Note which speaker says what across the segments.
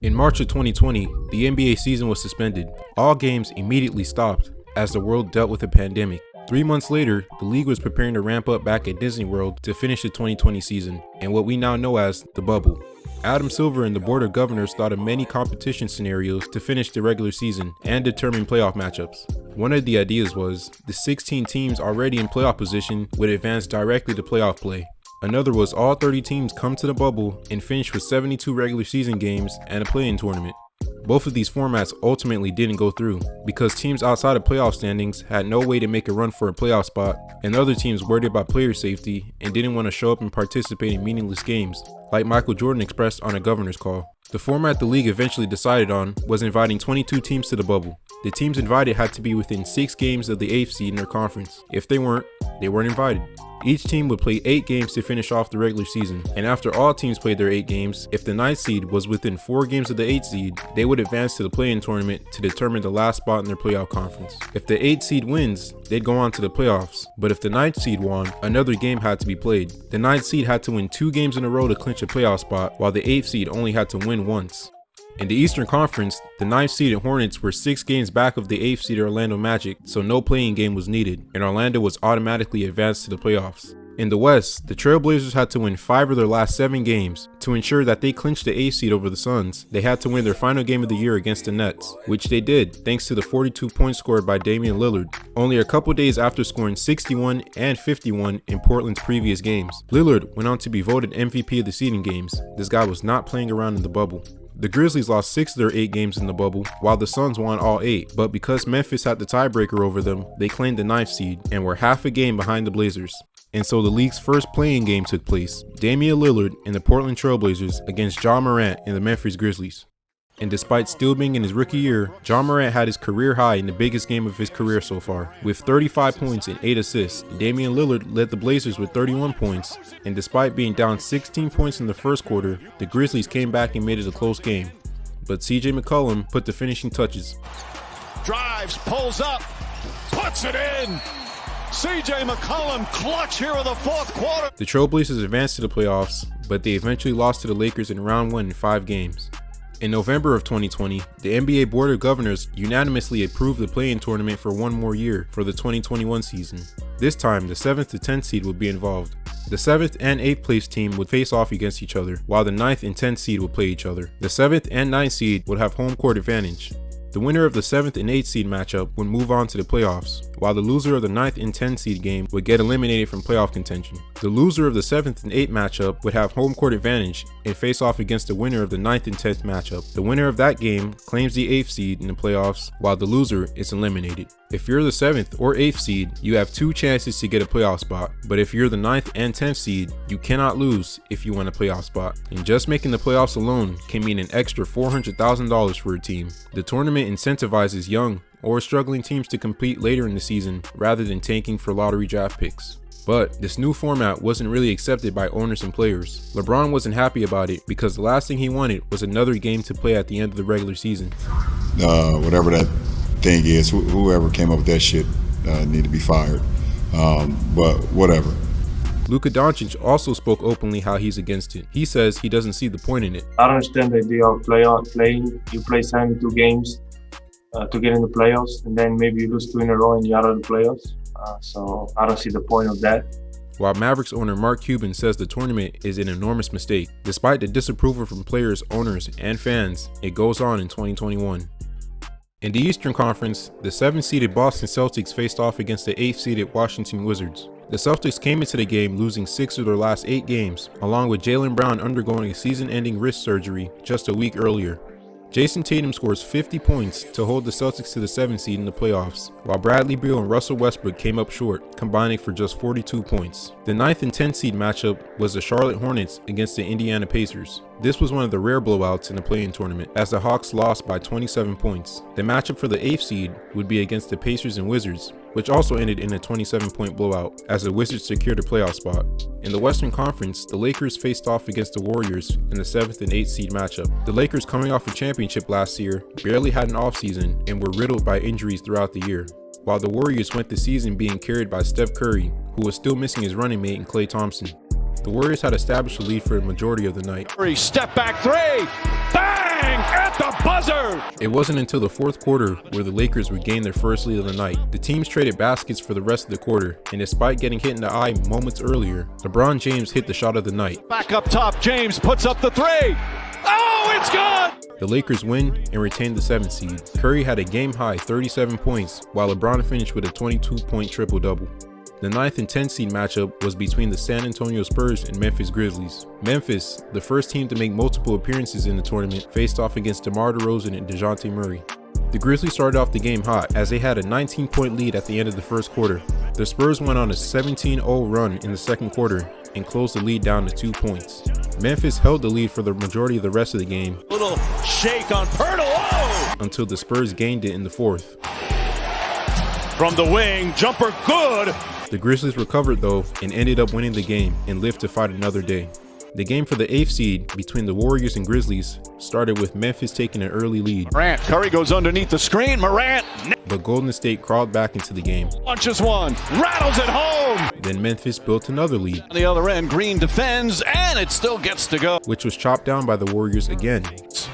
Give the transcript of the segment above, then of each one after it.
Speaker 1: In March of 2020, the NBA season was suspended. All games immediately stopped as the world dealt with a pandemic. 3 months later, the league was preparing to ramp up back at Disney World to finish the 2020 season and what we now know as the bubble. Adam Silver and the Board of Governors thought of many competition scenarios to finish the regular season and determine playoff matchups. One of the ideas was the 16 teams already in playoff position would advance directly to playoff play. Another was all 30 teams come to the bubble and finish with 72 regular season games and a play-in tournament. Both of these formats ultimately didn't go through because teams outside of playoff standings had no way to make a run for a playoff spot, and other teams worried about player safety and didn't want to show up and participate in meaningless games, like Michael Jordan expressed on a governor's call. The format the league eventually decided on was inviting 22 teams to the bubble. The teams invited had to be within 6 games of the 8th seed in their conference. If they weren't, they weren't invited. Each team would play 8 games to finish off the regular season, and after all teams played their 8 games, if the 9th seed was within 4 games of the 8th seed, they would advance to the play-in tournament to determine the last spot in their playoff conference. If the 8th seed wins, they'd go on to the playoffs, but if the 9th seed won, another game had to be played. The 9th seed had to win 2 games in a row to clinch a playoff spot, while the 8th seed only had to win once. In the Eastern Conference, the 9th seeded Hornets were 6 games back of the 8th seeded Orlando Magic, so no play-in game was needed, and Orlando was automatically advanced to the playoffs. In the West, the Trailblazers had to win 5 of their last 7 games. To ensure that they clinched the 8th seed over the Suns, they had to win their final game of the year against the Nets, which they did thanks to the 42 points scored by Damian Lillard, only a couple days after scoring 61 and 51 in Portland's previous games. Lillard went on to be voted MVP of the seeding games. This guy was not playing around in the bubble. The Grizzlies lost 6 of their 8 games in the bubble, while the Suns won all 8, but because Memphis had the tiebreaker over them, they claimed the 9th seed and were half a game behind the Blazers. And so the league's first play-in game took place, Damian Lillard and the Portland Trailblazers against Ja Morant and the Memphis Grizzlies. And despite still being in his rookie year, Ja Morant had his career high in the biggest game of his career so far. With 35 points and 8 assists, Damian Lillard led the Blazers with 31 points, and despite being down 16 points in the first quarter, the Grizzlies came back and made it a close game. But CJ McCollum put the finishing touches.
Speaker 2: Drives, pulls up, puts it in! CJ McCollum clutch here in the fourth quarter.
Speaker 1: The Trailblazers advanced to the playoffs, but they eventually lost to the Lakers in round 1 in 5 games. In November of 2020, the NBA Board of Governors unanimously approved the play-in tournament for 1 more year for the 2021 season. This time, the 7th to 10th seed would be involved. The 7th and 8th place team would face off against each other, while the 9th and 10th seed would play each other. The 7th and 9th seed would have home court advantage. The winner of the 7th and 8th seed matchup would move on to the playoffs, while the loser of the 9th and 10th seed game would get eliminated from playoff contention. The loser of the 7th and 8th matchup would have home court advantage and face off against the winner of the 9th and 10th matchup. The winner of that game claims the 8th seed in the playoffs, while the loser is eliminated. If you're the 7th or 8th seed, you have 2 chances to get a playoff spot, but if you're the 9th and 10th seed, you cannot lose if you want a playoff spot. And just making the playoffs alone can mean an extra $400,000 for a team. The tournament incentivizes young or struggling teams to compete later in the season rather than tanking for lottery draft picks. But this new format wasn't really accepted by owners and players. LeBron wasn't happy about it because the last thing he wanted was another game to play at the end of the regular season.
Speaker 3: Whatever that thing is, whoever came up with that shit need to be fired. But whatever.
Speaker 1: Luka Doncic also spoke openly how he's against it. He says he doesn't see the point in it.
Speaker 4: I don't understand the idea of playing. You play 72 games to get in the playoffs, and then maybe you lose 2 in a row and you're out of the playoffs. So I don't see the point of that.
Speaker 1: While Mavericks owner Mark Cuban says the tournament is an enormous mistake, despite the disapproval from players, owners, and fans, it goes on in 2021. In the Eastern Conference, the 7th-seeded Boston Celtics faced off against the 8th-seeded Washington Wizards. The Celtics came into the game losing 6 of their last 8 games, along with Jaylen Brown undergoing a season-ending wrist surgery just a week earlier. Jason Tatum scores 50 points to hold the Celtics to the 7th seed in the playoffs, while Bradley Beal and Russell Westbrook came up short, combining for just 42 points. The 9th and 10th seed matchup was the Charlotte Hornets against the Indiana Pacers. This was one of the rare blowouts in the play-in tournament, as the Hawks lost by 27 points. The matchup for the 8th seed would be against the Pacers and Wizards, which also ended in a 27-point blowout, as the Wizards secured a playoff spot. In the Western Conference, the Lakers faced off against the Warriors in the 7th and 8th seed matchup. The Lakers, coming off a championship last year, barely had an offseason and were riddled by injuries throughout the year, while the Warriors went the season being carried by Steph Curry, who was still missing his running mate in Klay Thompson. The Warriors had established a lead for the majority of the night.
Speaker 2: Curry step back three. Bang! At the buzzer!
Speaker 1: It wasn't until the fourth quarter where the Lakers regained their first lead of the night. The teams traded baskets for the rest of the quarter, and despite getting hit in the eye moments earlier, LeBron James hit the shot of the night.
Speaker 2: Back up top, James puts up the three. Oh, it's good!
Speaker 1: The Lakers win and retain the 7th seed. Curry had a game-high 37 points, while LeBron finished with a 22-point triple-double. The 9th and 10th seed matchup was between the San Antonio Spurs and Memphis Grizzlies. Memphis, the first team to make multiple appearances in the tournament, faced off against DeMar DeRozan and DeJounte Murray. The Grizzlies started off the game hot as they had a 19-point lead at the end of the first quarter. The Spurs went on a 17-0 run in the second quarter and closed the lead down to 2 points. Memphis held the lead for the majority of the rest of the game.
Speaker 2: Little shake on Poeltl. Oh!
Speaker 1: Until the Spurs gained it in the fourth.
Speaker 2: From the wing, jumper good.
Speaker 1: The Grizzlies recovered though and ended up winning the game and lived to fight another day. The game for the 8th seed between the Warriors and Grizzlies started with Memphis taking an early lead.
Speaker 2: Morant, Curry goes underneath the screen. Morant
Speaker 1: but Golden State crawled back into the game.
Speaker 2: launches one, rattles it home.
Speaker 1: Then Memphis built another lead,
Speaker 2: On the other end, Green defends, and it still gets to go.
Speaker 1: which was chopped down by the Warriors again.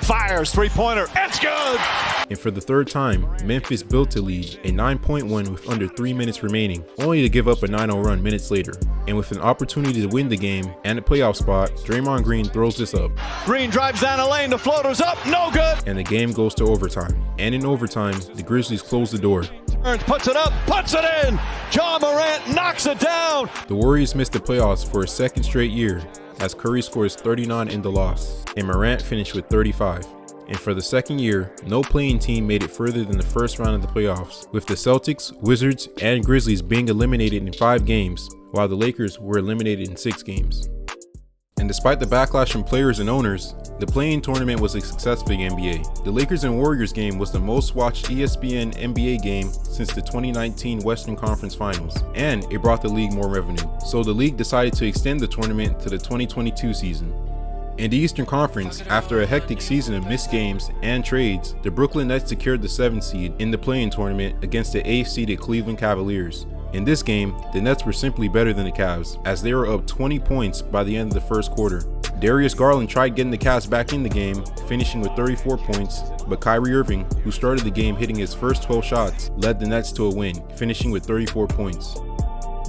Speaker 2: Fires, three-pointer, it's good.
Speaker 1: And for the third time, Memphis built a lead, a 9-point win with under 3 minutes remaining, only to give up a 9-0 run minutes later. And with an opportunity to win the game and a playoff spot, Draymond Green throws this up.
Speaker 2: Green drives down a lane, the floater's up, no good.
Speaker 1: And the game goes to overtime. And in overtime, the Grizzlies close the door.
Speaker 2: Burns puts it up, puts it in. John Morant knocks it down.
Speaker 1: The Warriors missed the playoffs for a second straight year, as Curry scores 39 in the loss, and Morant finished with 35. And for the second year, no playing team made it further than the first round of the playoffs, with the Celtics, Wizards, and Grizzlies being eliminated in 5 games, while the Lakers were eliminated in 6 games. And despite the backlash from players and owners, the play-in tournament was a success for the NBA. The Lakers and Warriors game was the most watched ESPN NBA game since the 2019 Western Conference Finals, and it brought the league more revenue. So the league decided to extend the tournament to the 2022 season. In the Eastern Conference, after a hectic season of missed games and trades, the Brooklyn Nets secured the 7th seed in the play-in tournament against the 8th seeded Cleveland Cavaliers. In this game, the Nets were simply better than the Cavs, as they were up 20 points by the end of the first quarter. Darius Garland tried getting the Cavs back in the game, finishing with 34 points, but Kyrie Irving, who started the game hitting his first 12 shots, led the Nets to a win, finishing with 34 points.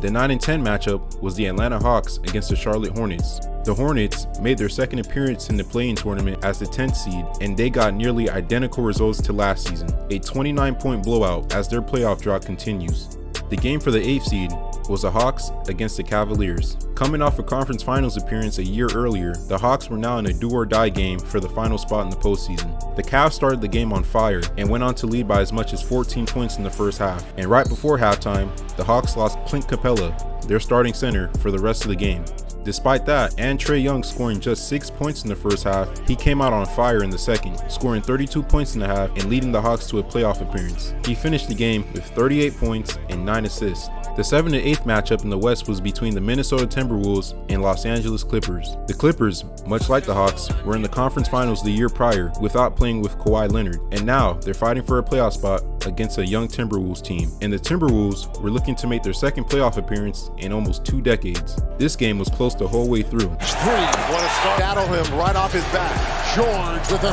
Speaker 1: The 9 and 10 matchup was the Atlanta Hawks against the Charlotte Hornets. The Hornets made their second appearance in the play-in tournament as the 10th seed, and they got nearly identical results to last season, a 29-point blowout as their playoff drought continues. The game for the 8th seed was the Hawks against the Cavaliers. Coming off a conference finals appearance a year earlier, the Hawks were now in a do-or-die game for the final spot in the postseason. The Cavs started the game on fire and went on to lead by as much as 14 points in the first half. And right before halftime, the Hawks lost Clint Capella, their starting center, for the rest of the game. Despite that, and Trae Young scoring just 6 points in the first half, he came out on fire in the second, scoring 32 points in the half and leading the Hawks to a playoff appearance. He finished the game with 38 points and 9 assists. The 7th and 8th matchup in the West was between the Minnesota Timberwolves and Los Angeles Clippers. The Clippers, much like the Hawks, were in the conference finals the year prior without playing with Kawhi Leonard, and now they're fighting for a playoff spot against a young Timberwolves team. And the Timberwolves were looking to make their second playoff appearance in almost 2 decades. This game was close the whole way through.
Speaker 5: 3, what a start. Battle him right off his back. George with a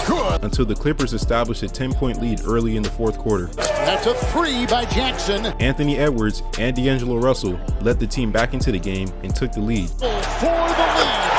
Speaker 5: 3, good.
Speaker 1: Until the Clippers established a 10-point lead early in the fourth quarter.
Speaker 5: That's a 3 by Jackson.
Speaker 1: Anthony Edwards and D'Angelo Russell led the team back into the game and took the lead.
Speaker 5: For the lead.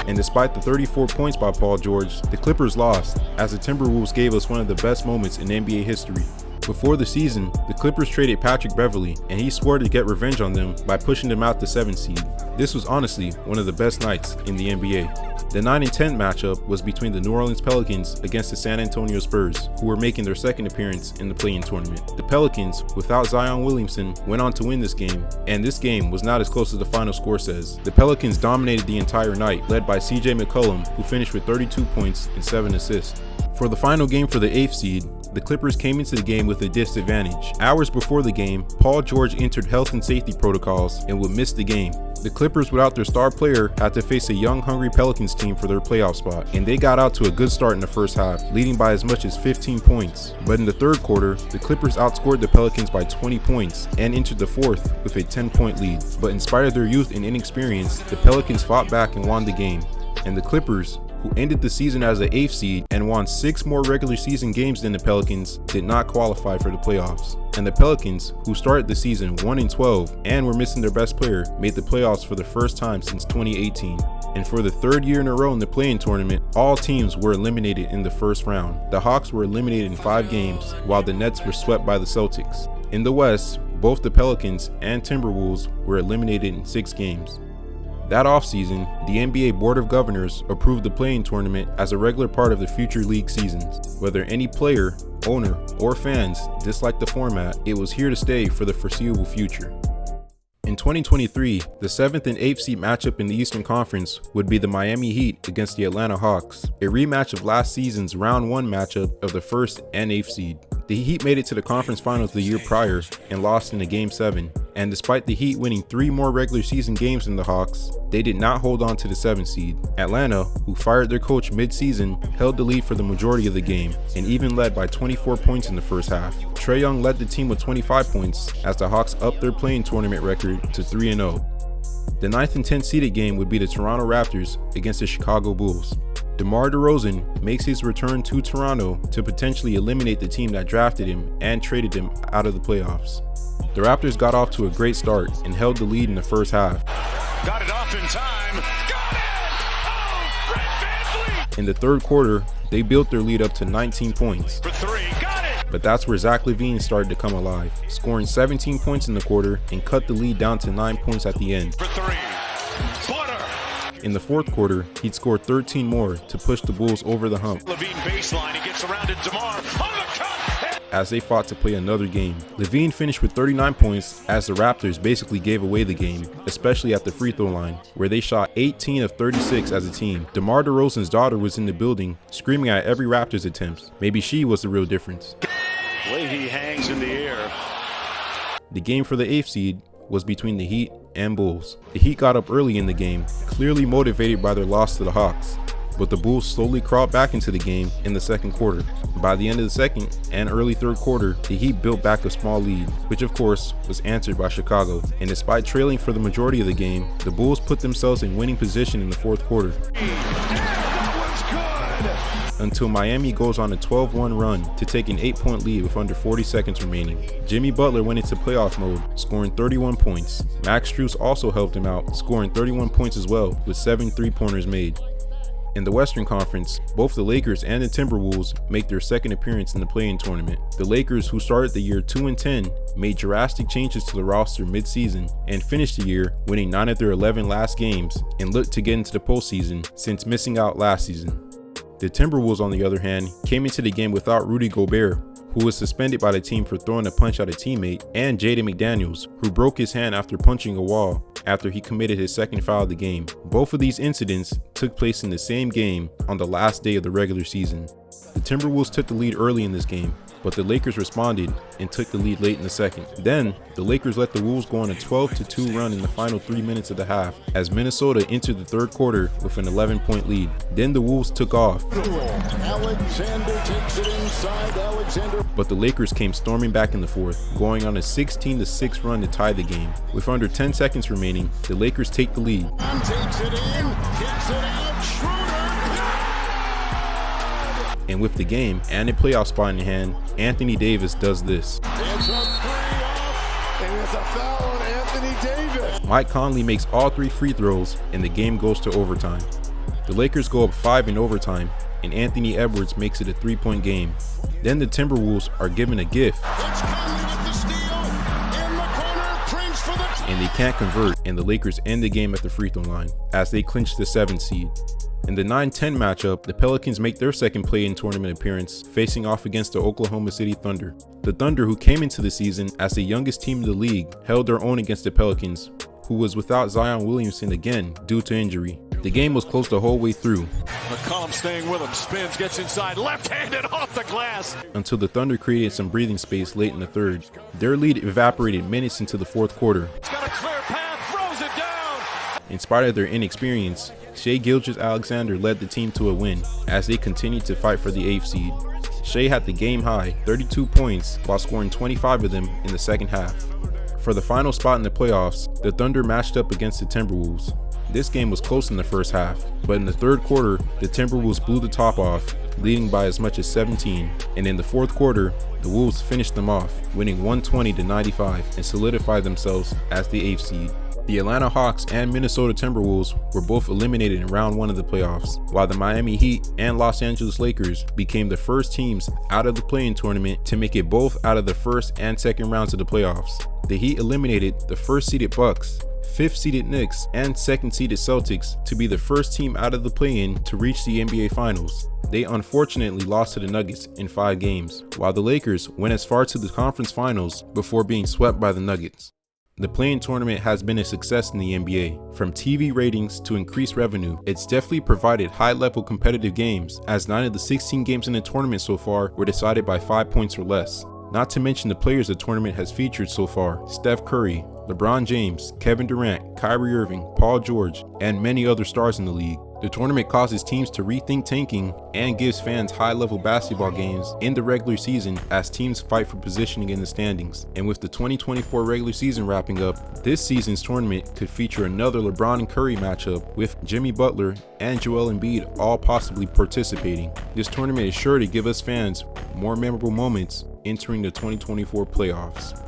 Speaker 1: And despite the 34 points by Paul George, the Clippers lost, as the Timberwolves gave us one of the best moments in NBA history. Before the season, the Clippers traded Patrick Beverley, and he swore to get revenge on them by pushing them out the 7th seed. This was honestly one of the best nights in the NBA. The 9 and 10 matchup was between the New Orleans Pelicans against the San Antonio Spurs, who were making their second appearance in the play-in tournament. The Pelicans, without Zion Williamson, went on to win this game, and this game was not as close as the final score says. The Pelicans dominated the entire night, led by CJ McCollum, who finished with 32 points and 7 assists. For the final game for the 8th seed, the Clippers came into the game with a disadvantage. Hours before the game, Paul George entered health and safety protocols and would miss the game. The Clippers, without their star player, had to face a young, hungry Pelicans team for their playoff spot, and they got out to a good start in the first half, leading by as much as 15 points. But in the third quarter, the Clippers outscored the Pelicans by 20 points and entered the fourth with a 10-point lead. But in spite of their youth and inexperience, the Pelicans fought back and won the game. And the Clippers, who ended the season as the 8th seed and won 6 more regular season games than the Pelicans, did not qualify for the playoffs. And the Pelicans, who started the season 1-12 and were missing their best player, made the playoffs for the first time since 2018. And for the third year in a row in the play-in tournament, all teams were eliminated in the first round. The Hawks were eliminated in 5 games, while the Nets were swept by the Celtics. In the West, both the Pelicans and Timberwolves were eliminated in 6 games. That offseason, the NBA Board of Governors approved the play-in tournament as a regular part of the future league seasons. Whether any player, owner, or fans disliked the format, it was here to stay for the foreseeable future. In 2023, the 7th and 8th seed matchup in the Eastern Conference would be the Miami Heat against the Atlanta Hawks, a rematch of last season's round 1 matchup of the 1st and 8th seed. The Heat made it to the conference finals the year prior and lost in the Game 7, and despite the Heat winning 3 more regular season games than the Hawks, they did not hold on to the 7th seed. Atlanta, who fired their coach mid-season, held the lead for the majority of the game and even led by 24 points in the first half. Trae Young led the team with 25 points as the Hawks upped their play-in tournament record to 3-0. The 9th and 10th seeded game would be the Toronto Raptors against the Chicago Bulls. DeMar DeRozan makes his return to Toronto to potentially eliminate the team that drafted him and traded him out of the playoffs. The Raptors got off to a great start and held the lead in the first half.
Speaker 2: Got it off in time. Got it! Oh, Fred VanVleet!
Speaker 1: In the third quarter, they built their lead up to 19 points.
Speaker 2: For 3, got it!
Speaker 1: But that's where Zach LaVine started to come alive, scoring 17 points in the quarter and cut the lead down to 9 points at the end.
Speaker 2: For 3, Butter!
Speaker 1: In the fourth quarter, he'd scored 13 more to push the Bulls over the hump.
Speaker 2: LaVine baseline, he gets around to DeMar. On the cut!
Speaker 1: As they fought to play another game, LaVine finished with 39 points as the Raptors basically gave away the game, especially at the free throw line, where they shot 18 of 36 as a team. DeMar DeRozan's daughter was in the building, screaming at every Raptors attempt. Maybe she was the real difference.
Speaker 2: Leahy hangs in the air.
Speaker 1: The game for the 8th seed was between the Heat and Bulls. The Heat got up early in the game, clearly motivated by their loss to the Hawks, but the Bulls slowly crawled back into the game in the second quarter. By the end of the second and early third quarter, the Heat built back a small lead, which of course was answered by Chicago. And despite trailing for the majority of the game, the Bulls put themselves in winning position in the fourth quarter. Until Miami goes on a 12-1 run to take an 8-point lead with under 40 seconds remaining. Jimmy Butler went into playoff mode, scoring 31 points. Max Strus also helped him out, scoring 31 points as well, with 7 3-pointers made. In the Western Conference, both the Lakers and the Timberwolves make their second appearance in the play-in tournament. The Lakers, who started the year 2-10, made drastic changes to the roster mid-season and finished the year winning 9 of their 11 last games and looked to get into the postseason since missing out last season. The Timberwolves, on the other hand, came into the game without Rudy Gobert, who was suspended by the team for throwing a punch at a teammate, and Jaden McDaniels, who broke his hand after punching a wall after he committed his second foul of the game. Both of these incidents took place in the same game on the last day of the regular season. The Timberwolves took the lead early in this game, but the Lakers responded and took the lead late in the second. Then, the Lakers let the Wolves go on a 12-2 run in the final 3 minutes of the half as Minnesota entered the third quarter with an 11-point lead. Then the Wolves took off.
Speaker 5: Alexander takes it inside. Alexander.
Speaker 1: But the Lakers came storming back in the fourth, going on a 16-6 run to tie the game. With under 10 seconds remaining, the Lakers take the lead.
Speaker 5: Takes it in, kicks it out, Schroeder.
Speaker 1: And with the game and a playoff spot in hand, Anthony Davis does this.
Speaker 5: It's a 3 off, and it's a foul on Anthony Davis.
Speaker 1: Mike Conley makes all 3 free throws, and the game goes to overtime. The Lakers go up 5 in overtime, and Anthony Edwards makes it a 3-point game. Then the Timberwolves are given a gift, and they can't convert, and the Lakers end the game at the free throw line as they clinch the 7th seed. In the 9-10 matchup, the Pelicans make their second play-in tournament appearance, facing off against the Oklahoma City Thunder. The Thunder, who came into the season as the youngest team in the league, held their own against the Pelicans, who was without Zion Williamson again due to injury. The game was close the whole way through,
Speaker 2: McCollum staying with him, spins, gets inside, left-handed off the glass.
Speaker 1: Until the Thunder created some breathing space late in the third. Their lead evaporated minutes into the fourth quarter.
Speaker 2: It's got a clear path, throws it down.
Speaker 1: In spite of their inexperience, Shai Gilgeous-Alexander led the team to a win as they continued to fight for the 8th seed. Shai had the game-high 32 points while scoring 25 of them in the second half. For the final spot in the playoffs, the Thunder matched up against the Timberwolves. This game was close in the first half, but in the third quarter, the Timberwolves blew the top off, leading by as much as 17, and in the fourth quarter, the Wolves finished them off, winning 120-95 and solidified themselves as the 8th seed. The Atlanta Hawks and Minnesota Timberwolves were both eliminated in round 1 of the playoffs, while the Miami Heat and Los Angeles Lakers became the first teams out of the play-in tournament to make it both out of the first and second rounds of the playoffs. The Heat eliminated the first-seeded Bucks, 5th-seeded Knicks, and 2nd-seeded Celtics to be the first team out of the play-in to reach the NBA Finals. They unfortunately lost to the Nuggets in 5 games, while the Lakers went as far to the conference finals before being swept by the Nuggets. The play-in tournament has been a success in the NBA. From TV ratings to increased revenue, it's definitely provided high-level competitive games, as 9 of the 16 games in the tournament so far were decided by 5 points or less. Not to mention the players the tournament has featured so far: Steph Curry, LeBron James, Kevin Durant, Kyrie Irving, Paul George, and many other stars in the league. The tournament causes teams to rethink tanking and gives fans high-level basketball games in the regular season as teams fight for positioning in the standings. And with the 2024 regular season wrapping up, this season's tournament could feature another LeBron and Curry matchup with Jimmy Butler and Joel Embiid all possibly participating. This tournament is sure to give us fans more memorable moments entering the 2024 playoffs.